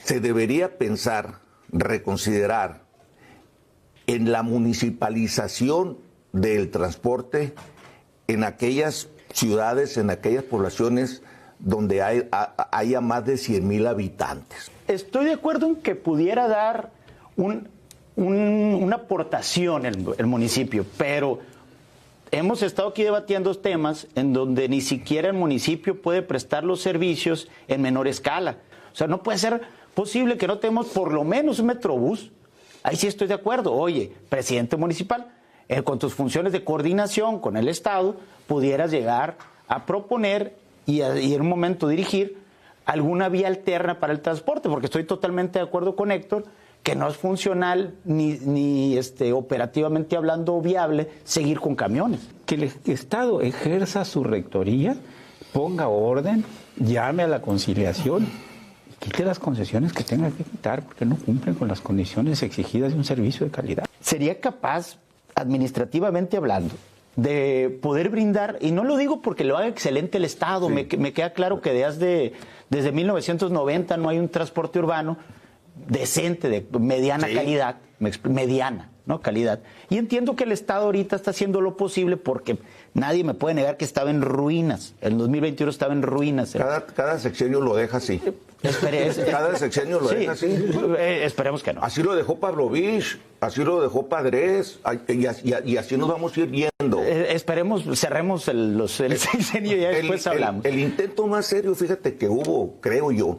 se debería pensar, reconsiderar en la municipalización del transporte en aquellas ciudades, en aquellas poblaciones donde haya más de 100,000 habitantes. Estoy de acuerdo en que pudiera dar una aportación el municipio, pero hemos estado aquí debatiendo temas en donde ni siquiera el municipio puede prestar los servicios en menor escala. O sea, no puede ser posible que no tengamos por lo menos un metrobús. Ahí sí estoy de acuerdo. Oye, presidente municipal, con tus funciones de coordinación con el Estado, pudieras llegar a proponer y en un momento dirigir alguna vía alterna para el transporte, porque estoy totalmente de acuerdo con Héctor, que no es funcional ni operativamente hablando viable seguir con camiones. Que el Estado ejerza su rectoría, ponga orden, llame a la conciliación, quite las concesiones que tenga que quitar porque no cumplen con las condiciones exigidas de un servicio de calidad. ¿Sería capaz, administrativamente hablando, de poder brindar, y no lo digo porque lo haga excelente el Estado, sí. me queda claro que desde 1990 no hay un transporte urbano decente, de mediana calidad, mediana, ¿no? Calidad. Y entiendo que el Estado ahorita está haciendo lo posible porque nadie me puede negar que estaba en ruinas. El 2021 estaba en ruinas. Cada sexenio lo deja así. Cada sexenio lo deja así. Esperemos que no. Así lo dejó Pavlovich, así lo dejó Padres, y así nos vamos a ir yendo. Esperemos, cerremos el sexenio y ya después hablamos. El intento más serio, fíjate, que hubo, creo yo,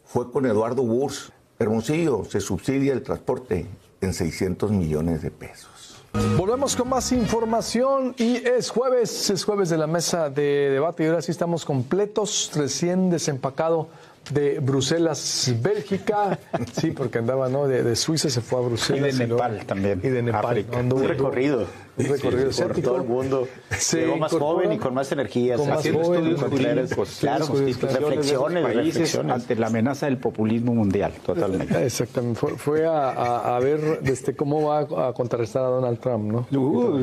fue con Eduardo Burs. Hermosillo, se subsidia el transporte en 600 millones de pesos. Volvemos con más información y es jueves de la mesa de debate y ahora sí estamos completos, recién desempacado de Bruselas, Bélgica, sí, porque andaba, ¿no? De Suiza se fue a Bruselas. Y de Nepal también. Y de Nepal. Un recorrido. Un recorrido por todo el mundo. Llegó más joven y con más energía. Con más joven, claro, reflexiones ante la amenaza del populismo mundial, totalmente. Exactamente. Fue a ver cómo va a contrarrestar a Donald Trump, ¿no?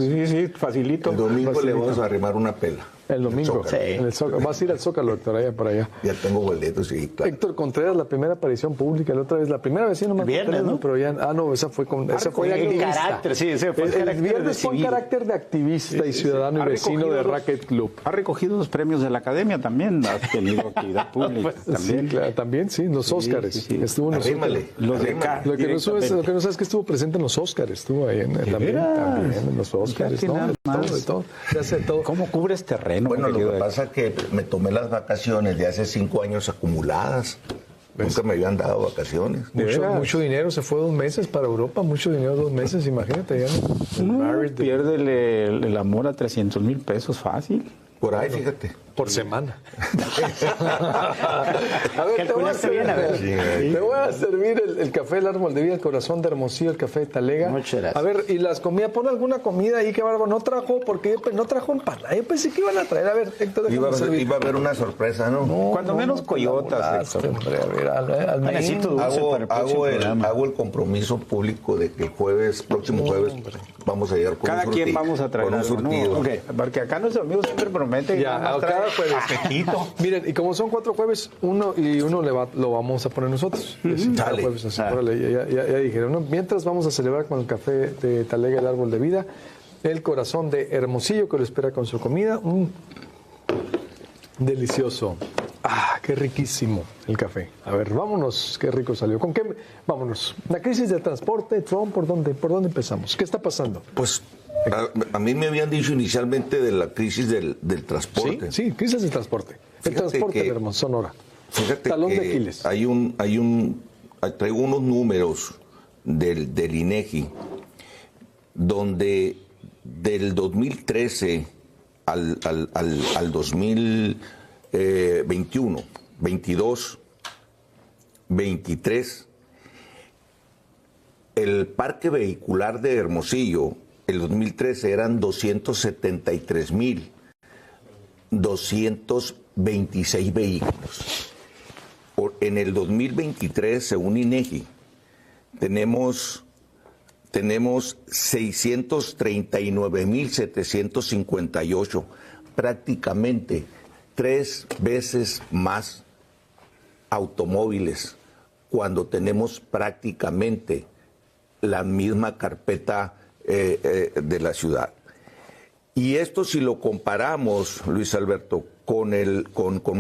Sí, facilito. El domingo le vamos a arrimar una pela. El domingo, en el Zócalo. Vas a ir al Zócalo, Héctor, allá para allá. Ya tengo boletos, sí, claro. Héctor Contreras, la primera aparición pública, la otra vez, la primera vez sí no me acuerdo, ¿no? Pero ya, esa fue de activista. Carácter, sí, ese fue el viernes fue carácter de activista y ciudadano y vecino de Racket Club. Ha recogido los premios de la Academia también, ha tenido actividad pública. También. Sí, claro, también, sí, los Óscares. Sí. Estuvo en los Óscares. Lo que no sabes es que estuvo presente en los Óscares, estuvo ahí también en los Óscares, ¿no? De todo. Se hace todo. ¿Cómo cubres terreno? Bueno, lo que pasa es que me tomé las vacaciones de hace 5 años acumuladas. Nunca me habían dado vacaciones. Mucho dinero, se fue 2 meses para Europa, mucho dinero 2 meses, imagínate. Ya pierde el amor a 300,000 pesos fácil. Por ahí, fíjate. Por semana. A ver, te voy a servir el café del árbol de vida, el corazón de Hermosillo, el café de Talega. Muchas gracias. A ver, y las comidas, pon alguna comida ahí que Bárbaro no trajo, porque no trajo empanada. Yo pensé que iban a traer. A ver, Héctor, iba a haber una sorpresa, ¿no? Cuando menos coyotas, Héctor. Hombre, a ver, hago el compromiso público de que el próximo jueves, vamos a llegar con cada quien vamos a traer algo, ¿no? Okay. Porque acá nuestros amigos siempre prometen. Cada jueves. Miren, y como son 4 jueves, uno lo vamos a poner nosotros. Cada jueves, así, ya dijeron, ¿no? Mientras vamos a celebrar con el café de Talega, el árbol de vida, el corazón de Hermosillo que lo espera con su comida. Delicioso. Qué riquísimo el café. A ver, vámonos, qué rico salió. ¿Con qué? Vámonos. La crisis del transporte, Trump, ¿por dónde empezamos? ¿Qué está pasando? Pues a mí me habían dicho inicialmente de la crisis del transporte. Sí, crisis del transporte. El transporte de Sonora. Fíjate talón de Aquiles. Traigo unos números del INEGI, donde del 2013 al 2021, 22, 23, el parque vehicular de Hermosillo, el 2013 eran 273,226 vehículos. En el 2023, según INEGI, tenemos 639,758, prácticamente 3 veces más automóviles cuando tenemos prácticamente la misma carpeta de la ciudad. Y esto, si lo comparamos, Luis Alberto, con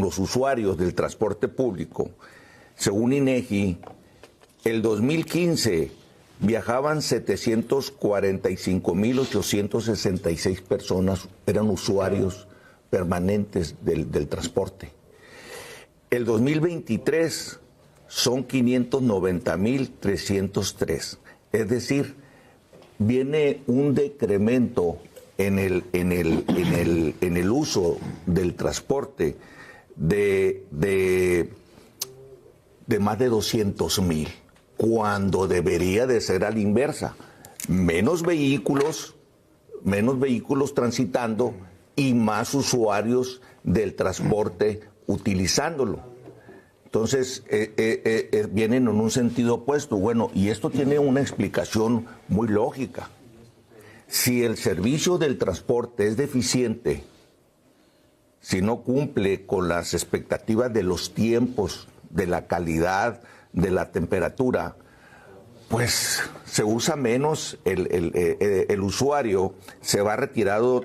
los usuarios del transporte público, según INEGI, el 2015 viajaban 745.866 personas, eran usuarios permanentes del transporte. El 2023 son 590.303. Es decir, viene un decremento en el uso del transporte de más de 200,000, cuando debería de ser a la inversa. Menos vehículos transitando y más usuarios del transporte utilizándolo. Entonces, vienen en un sentido opuesto. Bueno, y esto tiene una explicación muy lógica. Si el servicio del transporte es deficiente, si no cumple con las expectativas de los tiempos, de la calidad, de la temperatura, pues se usa menos, el usuario se va retirando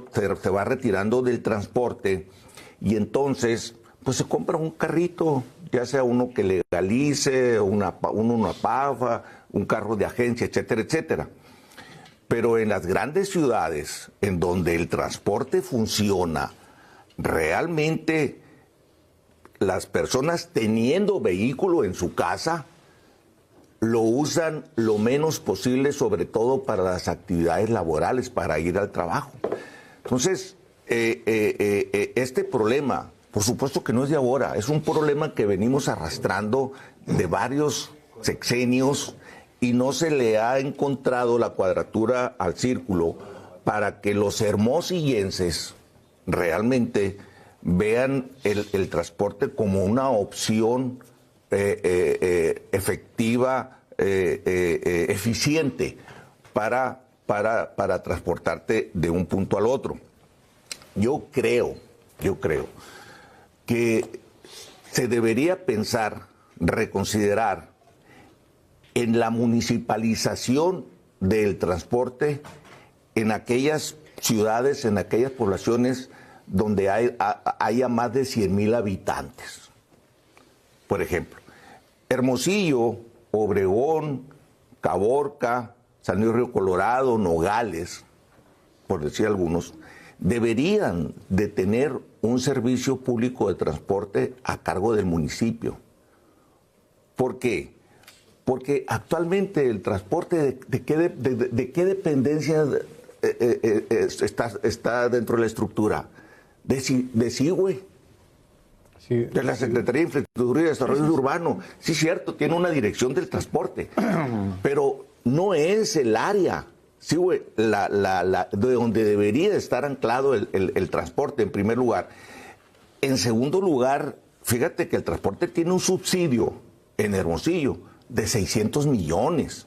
del transporte, y entonces pues se compra un carrito, ya sea uno que legalice, una PAFA, un carro de agencia, etcétera, etcétera. Pero en las grandes ciudades, en donde el transporte funciona, realmente las personas teniendo vehículo en su casa lo usan lo menos posible, sobre todo para las actividades laborales, para ir al trabajo. Entonces, este problema, por supuesto que no es de ahora, es un problema que venimos arrastrando de varios sexenios y no se le ha encontrado la cuadratura al círculo para que los hermosillenses realmente vean el transporte como una opción efectiva, eficiente para transportarte de un punto al otro. Yo creo que se debería pensar, reconsiderar en la municipalización del transporte en aquellas ciudades, en aquellas poblaciones donde haya más de 100,000 habitantes. Por ejemplo, Hermosillo, Obregón, Caborca, San Luis Río Colorado, Nogales, por decir algunos, deberían de tener un servicio público de transporte a cargo del municipio. ¿Por qué? Porque actualmente el transporte, ¿de qué dependencia está dentro de la estructura? De CIGUE, sí, de la Secretaría de Infraestructura y Desarrollo Urbano. Sí, cierto, tiene una dirección del transporte, pero no es el área, CIGUE, de donde debería estar anclado el transporte, en primer lugar. En segundo lugar, fíjate que el transporte tiene un subsidio en Hermosillo de 600 millones.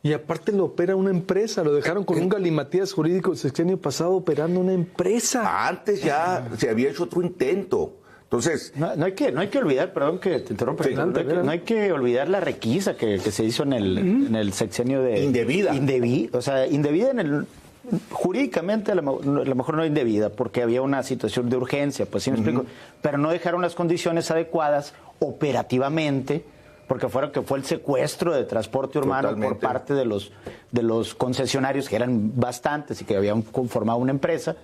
Y aparte lo opera una empresa, lo dejaron con un galimatías jurídico el sexenio pasado operando una empresa. Antes ya se había hecho otro intento. Entonces, no hay que olvidar, perdón que te interrumpa, sí, no hay que olvidar la requisa que se hizo en el sexenio de... Indebida. Indebida jurídicamente a lo mejor no indebida, porque había una situación de urgencia, pues sí me explico, pero no dejaron las condiciones adecuadas operativamente, porque fue el secuestro de transporte urbano por parte de los concesionarios, que eran bastantes y que habían conformado una empresa,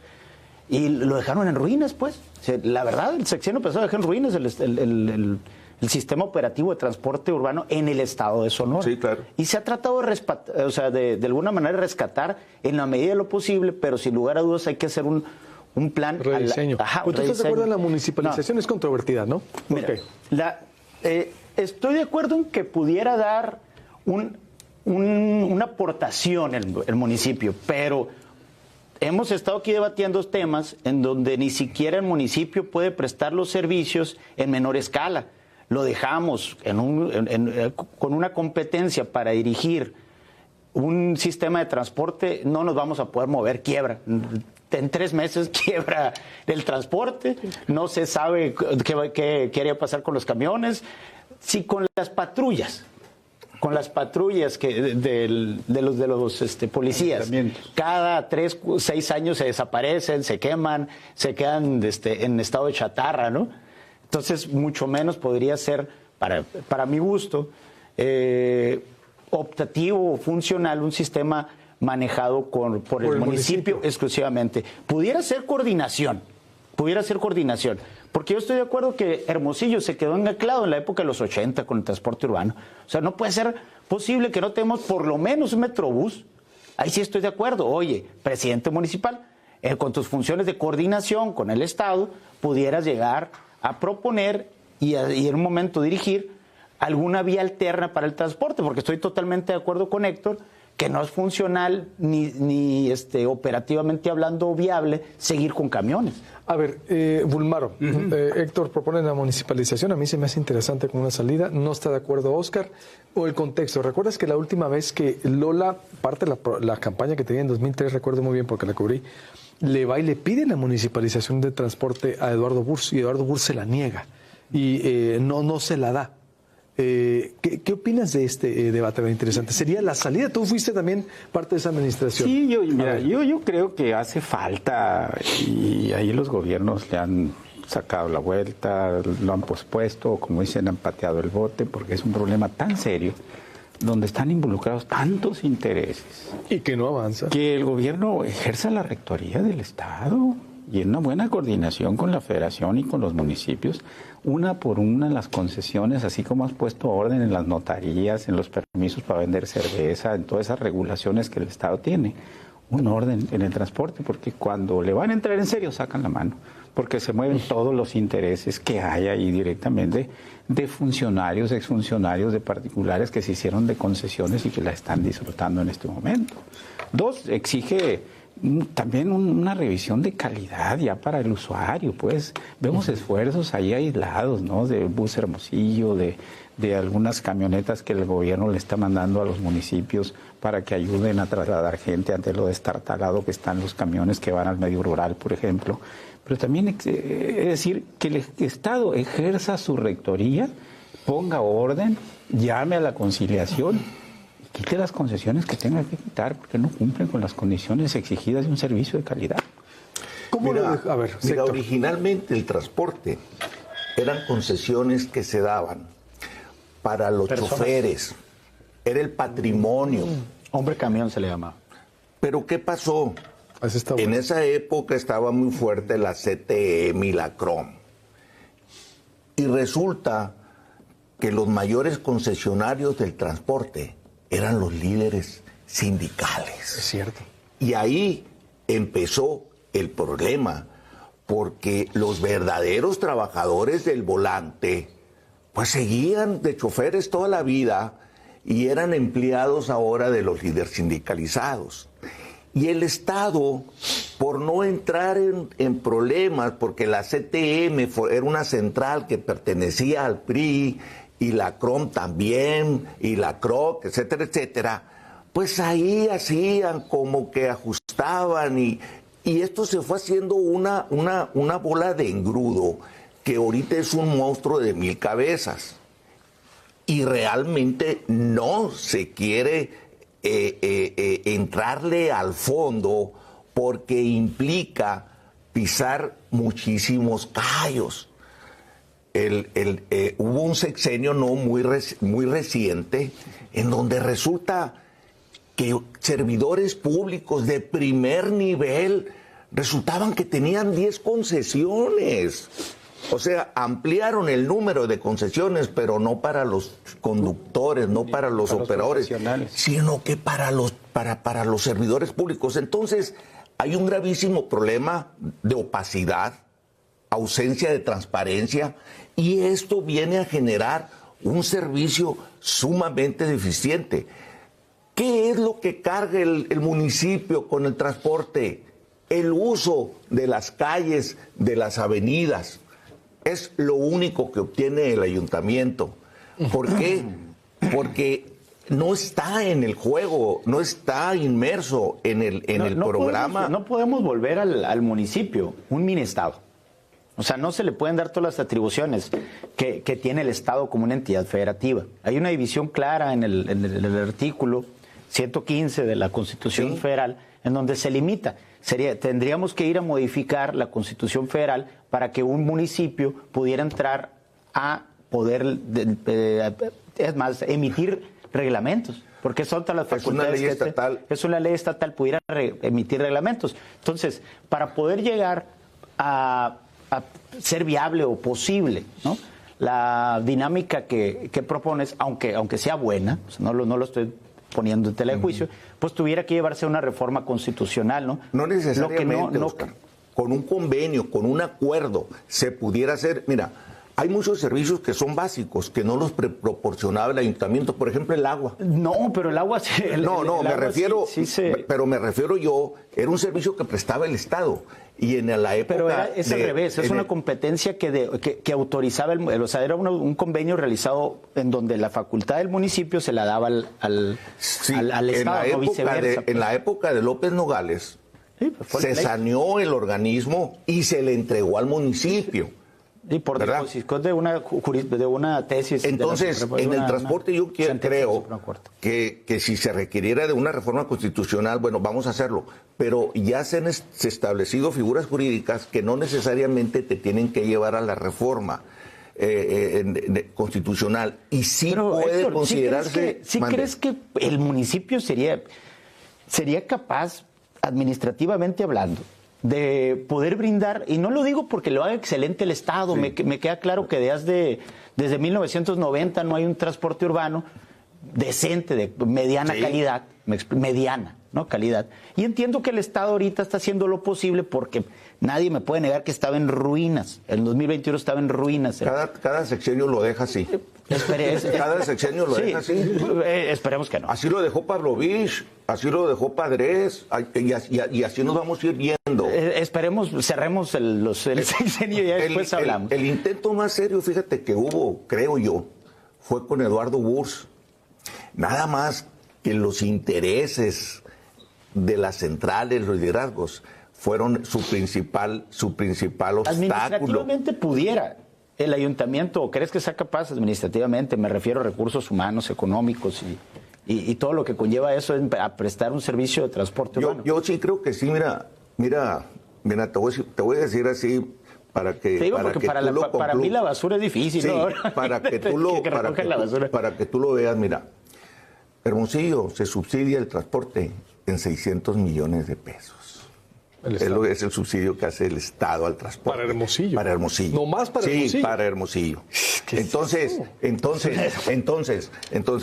y lo dejaron en ruinas, pues. O sea, la verdad, el sexenio pasado dejó en ruinas el sistema operativo de transporte urbano en el estado de Sonora. Sí, claro. Y se ha tratado de alguna manera rescatar en la medida de lo posible, pero sin lugar a dudas hay que hacer un plan... Rediseño. ¿Tú estás de acuerdo en la municipalización? No. Es controvertida, ¿no? Mira, estoy de acuerdo en que pudiera dar una aportación el municipio, pero hemos estado aquí debatiendo temas en donde ni siquiera el municipio puede prestar los servicios en menor escala. Lo dejamos con una competencia para dirigir un sistema de transporte, no nos vamos a poder mover, quiebra. En 3 meses quiebra el transporte, no se sabe qué haría pasar con los camiones. si con las patrullas de los policías, cada 3, 6 años se desaparecen, se queman, se quedan en estado de chatarra, ¿no? Entonces, mucho menos podría ser, para mi gusto, optativo o funcional un sistema manejado por el municipio exclusivamente. Pudiera ser coordinación, porque yo estoy de acuerdo que Hermosillo se quedó anclado en la época de los 80 con el transporte urbano. O sea, no puede ser posible que no tengamos por lo menos un metrobús. Ahí sí estoy de acuerdo. Oye, presidente municipal, con tus funciones de coordinación con el Estado, pudieras llegar a proponer y en un momento dirigir alguna vía alterna para el transporte, porque estoy totalmente de acuerdo con Héctor, que no es funcional ni operativamente hablando viable seguir con camiones. A ver, Bulmaro, Héctor propone la municipalización, a mí se me hace interesante como una salida, no está de acuerdo Oscar, o el contexto. ¿Recuerdas que la última vez que Lola, parte de la campaña que tenía en 2003, recuerdo muy bien porque la cubrí, le va y le pide la municipalización de transporte a Eduardo Burz, y Eduardo Burz se la niega, y no se la da. ¿Qué opinas de este debate tan interesante? ¿Sería la salida? Tú fuiste también parte de esa administración. Sí, yo creo que hace falta, y ahí los gobiernos le han sacado la vuelta, lo han pospuesto, como dicen, han pateado el bote, porque es un problema tan serio, donde están involucrados tantos intereses. Y que no avanza. Que el gobierno ejerza la rectoría del Estado y en una buena coordinación con la Federación y con los municipios, una por una las concesiones, así como has puesto orden en las notarías, en los permisos para vender cerveza, en todas esas regulaciones que el Estado tiene, un orden en el transporte, porque cuando le van a entrar en serio sacan la mano, porque se mueven todos los intereses que hay ahí directamente de funcionarios, exfuncionarios, de particulares que se hicieron de concesiones y que la están disfrutando en este momento. 2, exige también una revisión de calidad ya para el usuario, pues vemos esfuerzos ahí aislados, ¿no? De Bus Hermosillo, de algunas camionetas que el gobierno le está mandando a los municipios para que ayuden a trasladar gente ante lo destartalado que están los camiones que van al medio rural, por ejemplo. Pero también es decir, que el Estado ejerza su rectoría, ponga orden, llame a la conciliación, quite las concesiones que tenga que quitar porque no cumplen con las condiciones exigidas de un servicio de calidad. ¿Cómo mira, a ver, originalmente el transporte eran concesiones que se daban para los choferes, era el patrimonio. Hombre camión se le llamaba. Pero ¿qué pasó? En esa época estaba muy fuerte la CTM y la CROM. Y resulta que los mayores concesionarios del transporte eran los líderes sindicales. Es cierto. Y ahí empezó el problema, porque los verdaderos trabajadores del volante, pues seguían de choferes toda la vida y eran empleados ahora de los líderes sindicalizados. Y el Estado, por no entrar en problemas, porque la CTM era una central que pertenecía al PRI, y la CROM también, y la CROC, etcétera, etcétera, pues ahí hacían como que ajustaban y esto se fue haciendo una bola de engrudo que ahorita es un monstruo de 1000 cabezas. Y realmente no se quiere entrarle al fondo porque implica pisar muchísimos callos. Hubo un sexenio muy reciente en donde resulta que servidores públicos de primer nivel resultaban que tenían 10 concesiones. O sea, ampliaron el número de concesiones, pero no para los conductores, no para los operadores, sino que para los servidores públicos. Entonces, hay un gravísimo problema de opacidad, ausencia de transparencia, y esto viene a generar un servicio sumamente deficiente. ¿Qué es lo que carga el municipio con el transporte? El uso de las calles, de las avenidas. Es lo único que obtiene el ayuntamiento. ¿Por qué? Porque no está en el juego, no está inmerso en el programa. No podemos volver al municipio, un mini-estado. O sea, no se le pueden dar todas las atribuciones que tiene el Estado como una entidad federativa. Hay una división clara en el artículo 115 de la Constitución Federal en donde se limita. Tendríamos que ir a modificar la Constitución Federal para que un municipio pudiera entrar a poder, es más, emitir reglamentos. Porque son todas las facultades. Es una ley estatal. Es una ley estatal, pudiera emitir reglamentos. Entonces, para poder llegar a ser viable o posible, ¿no?, la dinámica que propones, aunque sea buena, o sea, no lo estoy poniendo en tela de juicio, pues tuviera que llevarse a una reforma constitucional, ¿no? No necesariamente, Oscar. Con un convenio, con un acuerdo, se pudiera hacer. Mira, hay muchos servicios que son básicos, que no los proporcionaba el ayuntamiento. Por ejemplo, el agua. No, pero el agua... Pero me refiero yo, era un servicio que prestaba el Estado. Y en la época... Pero es al revés, es una competencia que autorizaba, o sea, era un convenio realizado en donde la facultad del municipio se la daba al Estado, no viceversa. En la época de López Nogales, se saneó el organismo y se le entregó al municipio. Y por disposición de una tesis. Entonces, en el transporte yo creo que si se requiriera de una reforma constitucional, bueno, vamos a hacerlo. Pero ya se han establecido figuras jurídicas que no necesariamente te tienen que llevar a la reforma constitucional. Y sí puede Héctor, considerarse... ¿Sí crees que el municipio sería capaz, administrativamente hablando, de poder brindar, y no lo digo porque lo haga excelente el Estado, me queda claro que desde 1990 no hay un transporte urbano decente, de mediana calidad, mediana, ¿no? Calidad. Y entiendo que el Estado ahorita está haciendo lo posible porque nadie me puede negar que estaba en ruinas. El 2021 estaba en ruinas. Cada sexenio lo deja así. Cada sexenio lo deja así. Esperemos que no. Así lo dejó Pavlovich, así lo dejó Padres, y así nos vamos a ir viendo. Esperemos, cerremos el sexenio y ya después hablamos. El intento más serio, fíjate, que hubo, creo yo, fue con Eduardo Burs. Nada más que los intereses de las centrales, los liderazgos, fueron su principal obstáculo. Administrativamente pudiera el ayuntamiento, ¿o crees que sea capaz administrativamente? Me refiero a recursos humanos, económicos y todo lo que conlleva eso a prestar un servicio de transporte urbano. Yo sí creo que sí, mira, te voy a decir así para que, para mí la basura es difícil, sí, ¿no? para que tú lo veas, mira. Hermosillo se subsidia el transporte en 600 millones de pesos. Es el subsidio que hace el Estado al transporte. ¿Para Hermosillo? Para Hermosillo. ¿No más para Hermosillo? Sí, para Hermosillo. Entonces,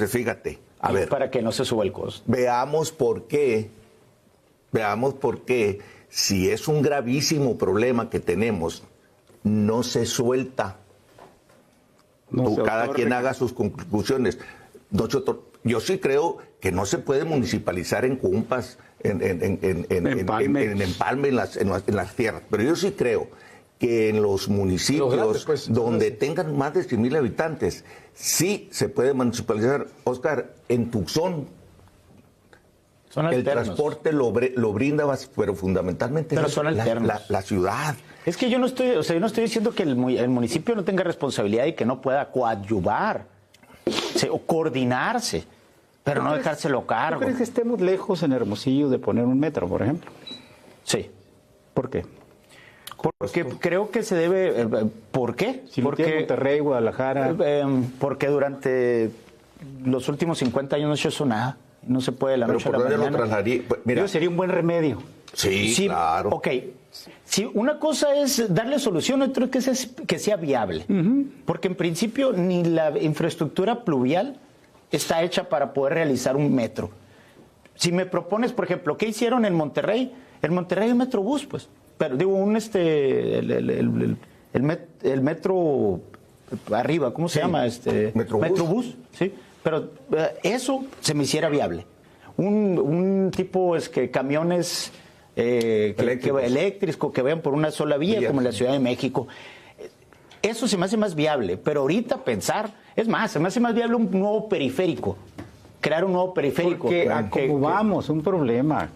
fíjate, a ver. Para que no se suba el costo. Veamos por qué, si es un gravísimo problema que tenemos, no se suelta. Cada quien haga sus conclusiones. Yo sí creo que no se puede municipalizar en Cumpas, en Empalme, en las tierras. Pero yo sí creo que en los municipios grandes, pues, donde tengan más de 100,000 habitantes, sí se puede municipalizar. Oscar, en Tucson, el transporte lo brinda, pero fundamentalmente la ciudad. Es que yo no estoy diciendo que el municipio no tenga responsabilidad y que no pueda coadyuvar o coordinarse, pero no dejárselo cargo. ¿Tú crees que estemos lejos en Hermosillo de poner un metro, por ejemplo? Sí. ¿Por qué? Porque creo que se debe... ¿Por qué? Porque Monterrey, Guadalajara... porque durante los últimos 50 años no se hizo nada. No se puede de la noche a la mañana. Mira, sería un buen remedio. Sí, claro. Ok. Si una cosa es darle solución, otra es que sea viable. Porque en principio ni la infraestructura pluvial está hecha para poder realizar un metro. Si me propones, por ejemplo, ¿qué hicieron en Monterrey? En Monterrey hay un Metrobús, pues. Pero digo, el metro arriba, ¿cómo se llama? Metrobús, sí. Pero eso se me hiciera viable. Un tipo camiones eléctricos que vayan por una sola vía, como en la Ciudad de México. Eso se me hace más viable. Pero ahorita se me hace más viable un nuevo periférico. Crear un nuevo periférico. Porque un problema.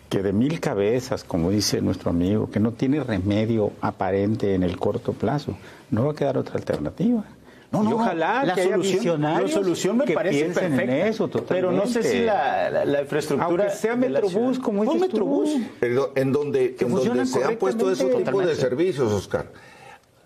que de 1000 cabezas, como dice nuestro amigo, que no tiene remedio aparente en el corto plazo, no va a quedar otra alternativa. No, y ojalá la que haya solución, visionarios la solución me que parece piensen perfecta, en eso, pero no sé si la infraestructura aunque sea de la Metrobús, ciudad. como dices Metrobús. En donde funcionan se han puesto ese correctamente. tipo de servicios, Oscar,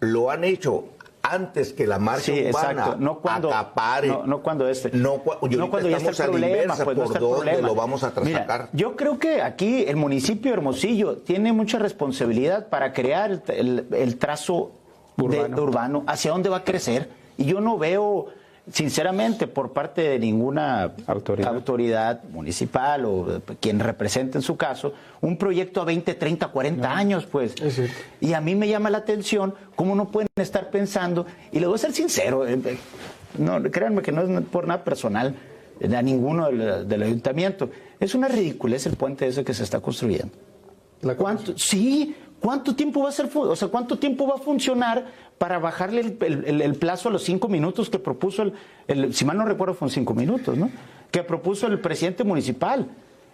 lo han hecho antes que la marcha Sí, urbana exacto. No cuando, acapare. no cuando Y ahorita ya está el estamos a la problema, inversa, pues no por está el dónde problema. lo vamos a Mira, sacar. yo creo que aquí el municipio de Hermosillo tiene mucha responsabilidad para crear el trazo urbano, hacia dónde va a crecer. Y yo no veo, sinceramente, por parte de ninguna autoridad municipal o quien represente en su caso, un proyecto a 20, 30, 40 años, pues. Y a mí me llama la atención cómo no pueden estar pensando, y les voy a ser sincero, no, créanme que no es por nada personal a ninguno del ayuntamiento, es una ridiculez el puente ese que se está construyendo. ¿Cuánto tiempo va a ser, o sea, cuánto tiempo va a funcionar para bajarle el plazo a los 5 minutos que propuso si mal no recuerdo fueron 5 minutos, ¿no? Que propuso el presidente municipal?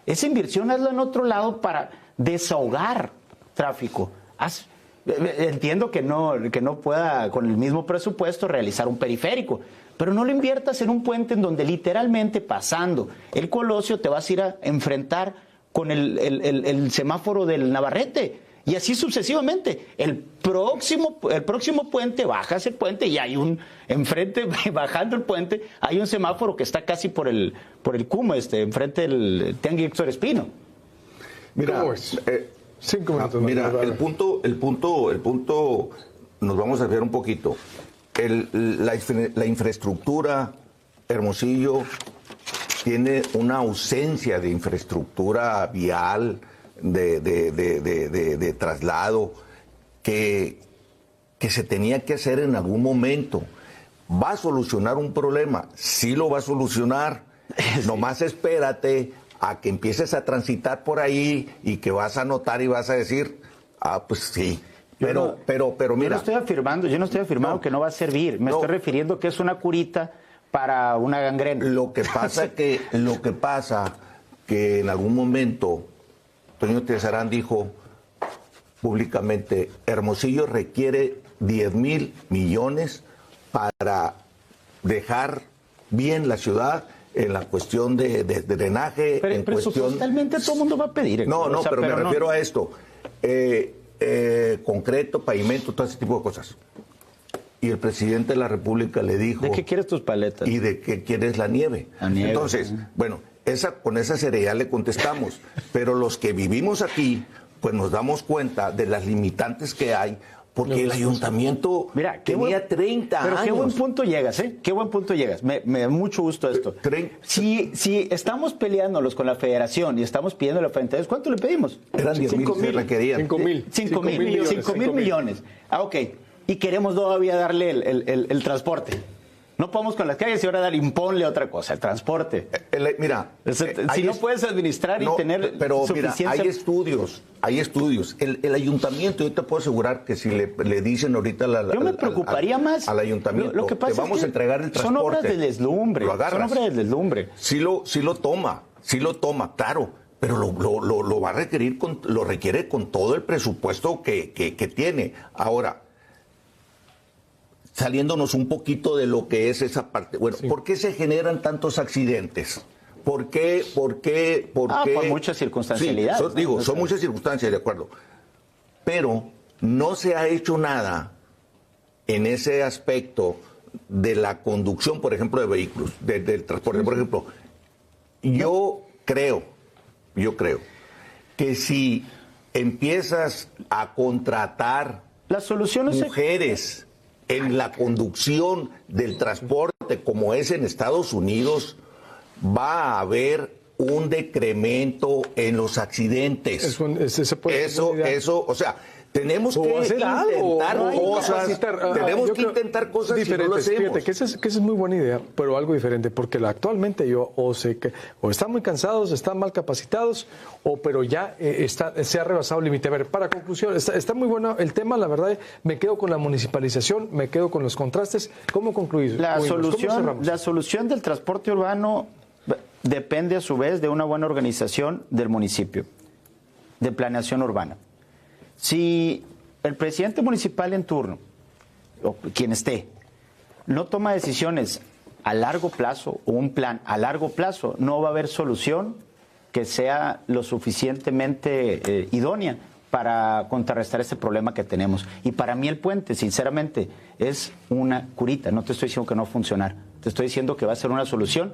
Esa inversión hazla en otro lado para desahogar tráfico. Entiendo que no pueda con el mismo presupuesto realizar un periférico, pero no lo inviertas en un puente en donde literalmente pasando el Colosio te vas a ir a enfrentar con el semáforo del Navarrete. Y así sucesivamente. El próximo puente, bajas el puente y hay enfrente, bajando el puente, hay un semáforo que está casi por el CUM, enfrente del Tianguis Héctor Espino. Mira, 5 minutos. Mira, el punto, nos vamos a ver un poquito. La infraestructura, Hermosillo tiene una ausencia de infraestructura vial, de traslado que se tenía que hacer en algún momento. ¿Va a solucionar un problema? Sí lo va a solucionar. Nomás espérate a que empieces a transitar por ahí y que vas a notar y vas a decir, pues sí. Pero mira. Yo no estoy afirmando que no va a servir. Me estoy refiriendo que es una curita para una gangrena. Lo que pasa que en algún momento Toño Tezarán dijo públicamente, Hermosillo requiere 10,000 millones para dejar bien la ciudad en la cuestión de drenaje. Pero presupuestalmente todo el mundo va a pedir. No, pero me refiero a esto. Concreto, pavimento, todo ese tipo de cosas. Y el presidente de la República le dijo... ¿De qué quieres tus paletas? ¿Y de qué quieres la nieve? Entonces, bueno... con esa seriedad le contestamos, pero los que vivimos aquí, pues nos damos cuenta de las limitantes que hay, porque el ayuntamiento tenía 30 años. Pero qué buen punto llegas, ¿eh? Qué buen punto llegas. Me da mucho gusto esto. Si estamos peleándolos con la federación y estamos pidiendo la frente, ¿cuánto le pedimos? Eran 10,000 que requerían. 5,000 millones. Ok. Y queremos todavía darle el transporte. No podemos con las calles y ahora imponle otra cosa, el transporte. Mira, si no puedes administrar y tener suficiencia... Mira, hay estudios. El ayuntamiento, yo te puedo asegurar que si le dicen ahorita yo me preocuparía más al ayuntamiento, lo que pasa te vamos a entregar el transporte. Son obras de deslumbre. Sí lo toma, claro, pero lo va a requerir, lo requiere con todo el presupuesto que tiene. Ahora, saliéndonos un poquito de lo que es esa parte. Bueno, ¿por qué se generan tantos accidentes? ¿Por qué? Por muchas circunstancialidades. Sí, son muchas circunstancias, de acuerdo. Pero no se ha hecho nada en ese aspecto de la conducción, por ejemplo, de vehículos, del transporte. Por ejemplo, yo creo que si empiezas a contratar mujeres en la conducción del transporte, como es en Estados Unidos, va a haber un decremento en los accidentes. Eso, o sea, tenemos que intentar cosas diferentes. Si no lo hacemos. Fíjate que esa es muy buena idea, pero algo diferente, porque actualmente o están muy cansados, están mal capacitados, pero ya se ha rebasado el límite. A ver, para conclusión, está muy bueno el tema, la verdad, me quedo con la municipalización, me quedo con los contrastes. ¿Cómo concluir? La solución del transporte urbano depende a su vez de una buena organización del municipio. de planeación urbana. Si el presidente municipal en turno, o quien esté, no toma decisiones a largo plazo o un plan a largo plazo, no va a haber solución que sea lo suficientemente idónea para contrarrestar este problema que tenemos. Y para mí el puente, sinceramente, es una curita. No te estoy diciendo que no va a funcionar. Te estoy diciendo que va a ser una solución.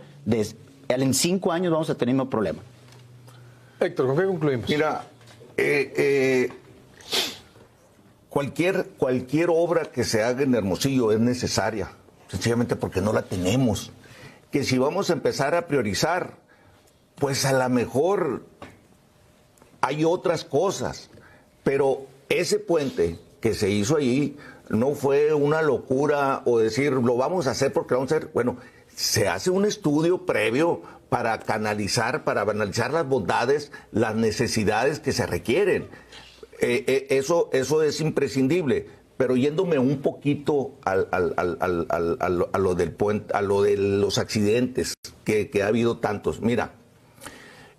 En 5 años vamos a tener el mismo problema. Héctor, ¿con qué concluimos? Mira, cualquier obra que se haga en Hermosillo es necesaria, sencillamente porque no la tenemos. Que si vamos a empezar a priorizar, pues a lo mejor hay otras cosas, pero ese puente que se hizo allí no fue una locura o decir, lo vamos a hacer porque vamos a hacer. Bueno, se hace un estudio previo para analizar las bondades, las necesidades que se requieren. Eso es imprescindible. Pero yéndome un poquito a lo del puente, a lo de los accidentes que ha habido tantos. Mira,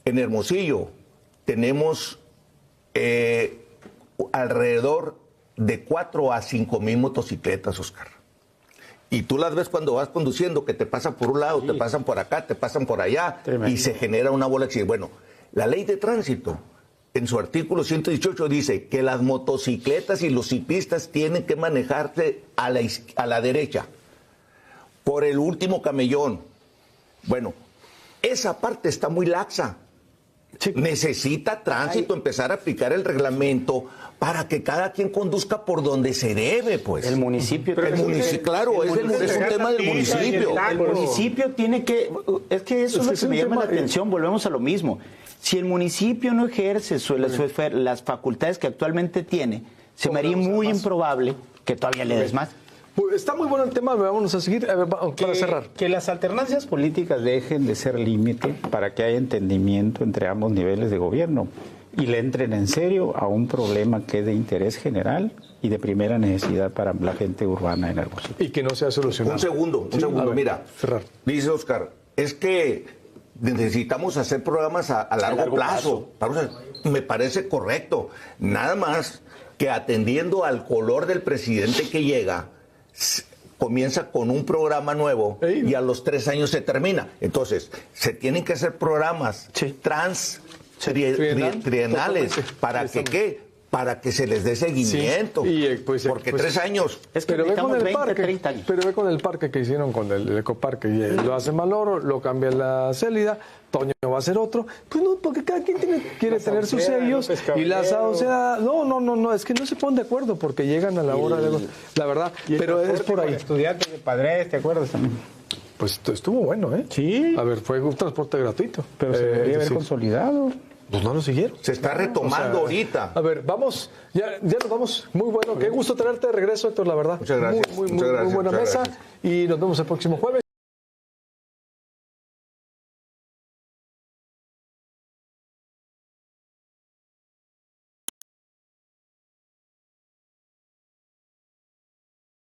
en Hermosillo tenemos alrededor de 4 a 5 mil motocicletas, Oscar. Y tú las ves cuando vas conduciendo, que te pasan por un lado, te pasan por acá, te pasan por allá, tremendo. Y se genera una bola de accidentes. Bueno, la ley de tránsito, en su artículo 118, dice que las motocicletas y los ciclistas tienen que manejarse a la derecha, por el último camellón. Bueno, esa parte está muy laxa. Sí. Necesita tránsito empezar a aplicar el reglamento para que cada quien conduzca por donde se debe, pues. El municipio. Claro, es un tema del municipio. El municipio tiene que... Es que eso es lo que me llama la atención, volvemos a lo mismo. Si el municipio no ejerce las facultades que actualmente tiene, se me haría muy improbable que todavía le des más. Está muy bueno el tema, vámonos a seguir. A ver, para cerrar. Que las alternancias políticas dejen de ser límite para que haya entendimiento entre ambos niveles de gobierno y le entren en serio a un problema que es de interés general y de primera necesidad para la gente urbana en Hermosillo. Y que no sea solucionado. Un segundo, mira. Cerrar. Dice Oscar, es que necesitamos hacer programas a largo plazo. Me parece correcto. Nada más que atendiendo al color del presidente que llega, comienza con un programa nuevo y a los 3 años se termina. Entonces, se tienen que hacer programas trienales. ¿Para que qué? Para que se les dé seguimiento. Sí. Porque 3 años. Es que pero ve con el 20, parque, 30 años. Pero ve con el parque que hicieron con el ecoparque. Lo hace Maloro, lo cambia la Célida, Toño va a hacer otro. Pues no, porque cada quien quiere tener sus sellos. Y la sociedad. No, es que no se ponen de acuerdo porque llegan a la hora de. La verdad. Pero es por ahí. Estudiantes de Padres, ¿te acuerdas también? Pues estuvo bueno, ¿eh? Sí. A ver, fue un transporte gratuito. Pero se debería haber consolidado. Pues no lo siguieron. Se está retomando ahorita. A ver, vamos, ya nos vamos. Muy bueno, qué gusto tenerte de regreso, Héctor, la verdad. Muchas gracias. Muy buena mesa. Y nos vemos el próximo jueves.